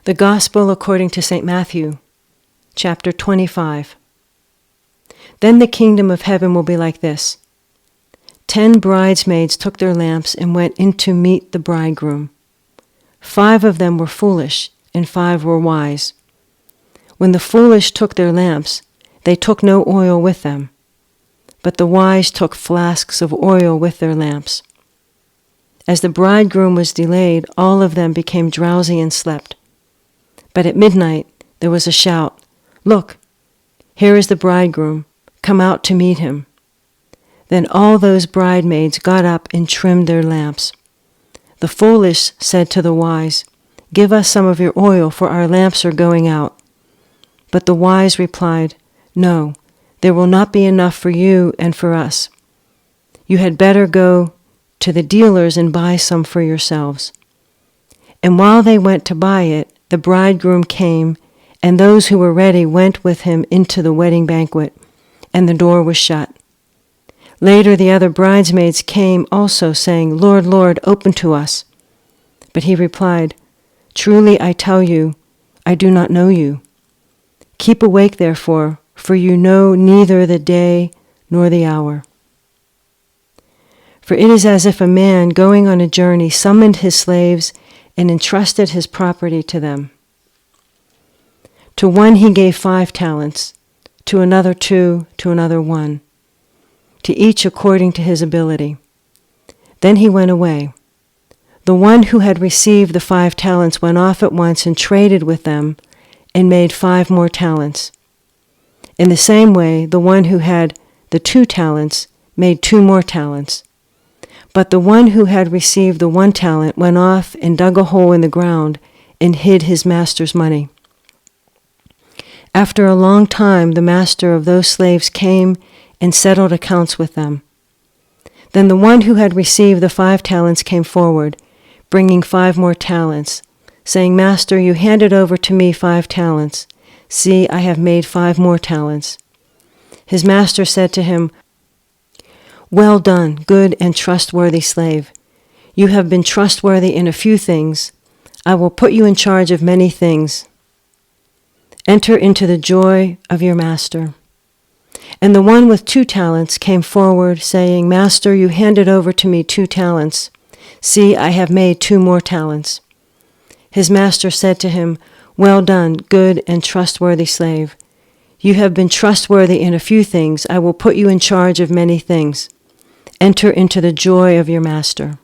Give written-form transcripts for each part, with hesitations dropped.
The Gospel according to St. Matthew, chapter 25. Then the kingdom of heaven will be like this. 10 bridesmaids took their lamps and went in to meet the bridegroom. 5 of them were foolish, and 5 were wise. When the foolish took their lamps, they took no oil with them, but the wise took flasks of oil with their lamps. As the bridegroom was delayed, all of them became drowsy and slept. But at midnight there was a shout, "Look, here is the bridegroom, come out to meet him." Then all those bridesmaids got up and trimmed their lamps. The foolish said to the wise, "Give us some of your oil, for our lamps are going out." But the wise replied, "No, there will not be enough for you and for us. You had better go to the dealers and buy some for yourselves." And while they went to buy it, the bridegroom came, and those who were ready went with him into the wedding banquet, and the door was shut. Later the other bridesmaids came also, saying, "Lord, Lord, open to us." But he replied, "Truly I tell you, I do not know you. Keep awake, therefore, for you know neither the day nor the hour. For it is as if a man going on a journey summoned his slaves and entrusted his property to them. To one he gave 5 talents, to another 2, to another 1, to each according to his ability. Then he went away. The one who had received the 5 talents went off at once and traded with them and made 5 more talents. In the same way, the one who had the 2 talents made 2 more talents. But the one who had received the 1 talent went off and dug a hole in the ground and hid his master's money. After a long time, the master of those slaves came and settled accounts with them. Then the one who had received the 5 talents came forward, bringing 5 more talents, saying, "Master, you handed over to me 5 talents. See, I have made 5 more talents." His master said to him, "Well done, good and trustworthy slave. You have been trustworthy in a few things. I will put you in charge of many things. Enter into the joy of your master." And the one with 2 talents came forward, saying, "Master, you handed over to me 2 talents. See, I have made 2 more talents." His master said to him, "Well done, good and trustworthy slave. You have been trustworthy in a few things. I will put you in charge of many things. Enter into the joy of your master."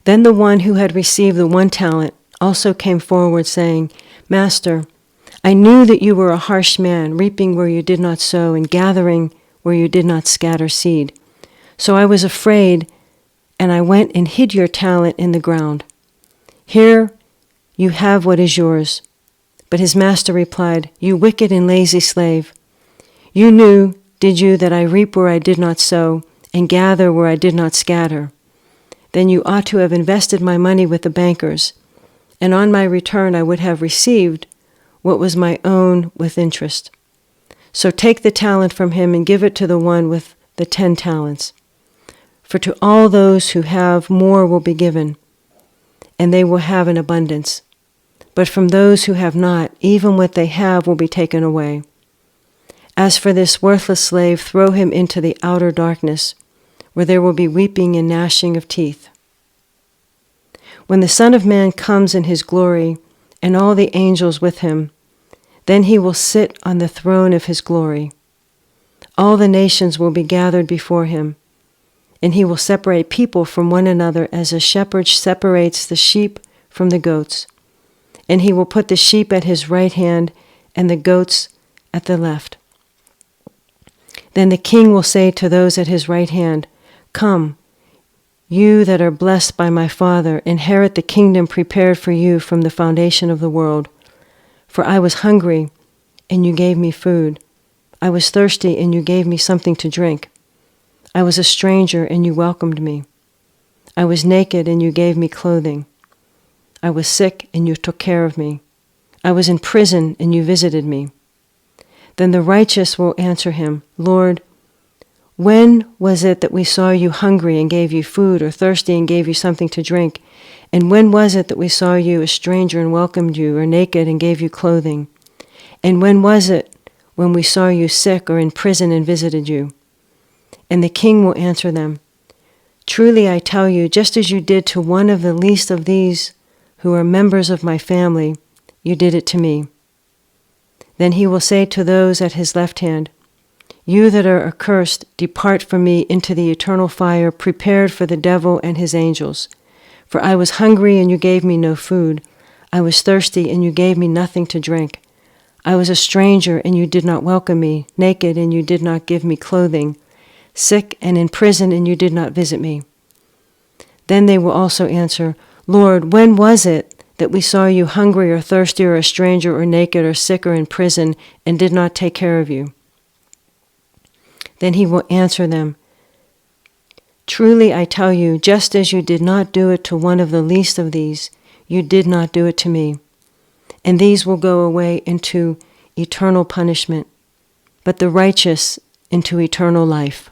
Then the one who had received the 1 talent also came forward, saying, "Master, I knew that you were a harsh man, reaping where you did not sow and gathering where you did not scatter seed. So I was afraid, and I went and hid your talent in the ground. Here you have what is yours." But his master replied, "You wicked and lazy slave. You knew, did you, that I reap where I did not sow and gather where I did not scatter? Then you ought to have invested my money with the bankers, and on my return I would have received what was my own with interest. So take the talent from him and give it to the one with the 10 talents. For to all those who have, more will be given, and they will have an abundance. But from those who have not, even what they have will be taken away. As for this worthless slave, throw him into the outer darkness, where there will be weeping and gnashing of teeth. When the Son of Man comes in his glory, and all the angels with him, then he will sit on the throne of his glory. All the nations will be gathered before him, and he will separate people from one another as a shepherd separates the sheep from the goats. And he will put the sheep at his right hand and the goats at the left. Then the king will say to those at his right hand, "Come, you that are blessed by my Father, inherit the kingdom prepared for you from the foundation of the world. For I was hungry, and you gave me food. I was thirsty, and you gave me something to drink. I was a stranger, and you welcomed me. I was naked, and you gave me clothing. I was sick, and you took care of me. I was in prison, and you visited me." Then the righteous will answer him, "Lord, when was it that we saw you hungry and gave you food, or thirsty and gave you something to drink? And when was it that we saw you a stranger and welcomed you, or naked and gave you clothing? And when was it when we saw you sick or in prison and visited you?" And the king will answer them, "Truly I tell you, just as you did to one of the least of these who are members of my family, you did it to me." Then he will say to those at his left hand, "You that are accursed, depart from me into the eternal fire prepared for the devil and his angels. For I was hungry, and you gave me no food. I was thirsty, and you gave me nothing to drink. I was a stranger, and you did not welcome me, naked, and you did not give me clothing, sick and in prison, and you did not visit me." Then they will also answer, "Lord, when was it that we saw you hungry or thirsty or a stranger or naked or sick or in prison and did not take care of you?" Then he will answer them, "Truly I tell you, just as you did not do it to one of the least of these, you did not do it to me." And these will go away into eternal punishment, but the righteous into eternal life.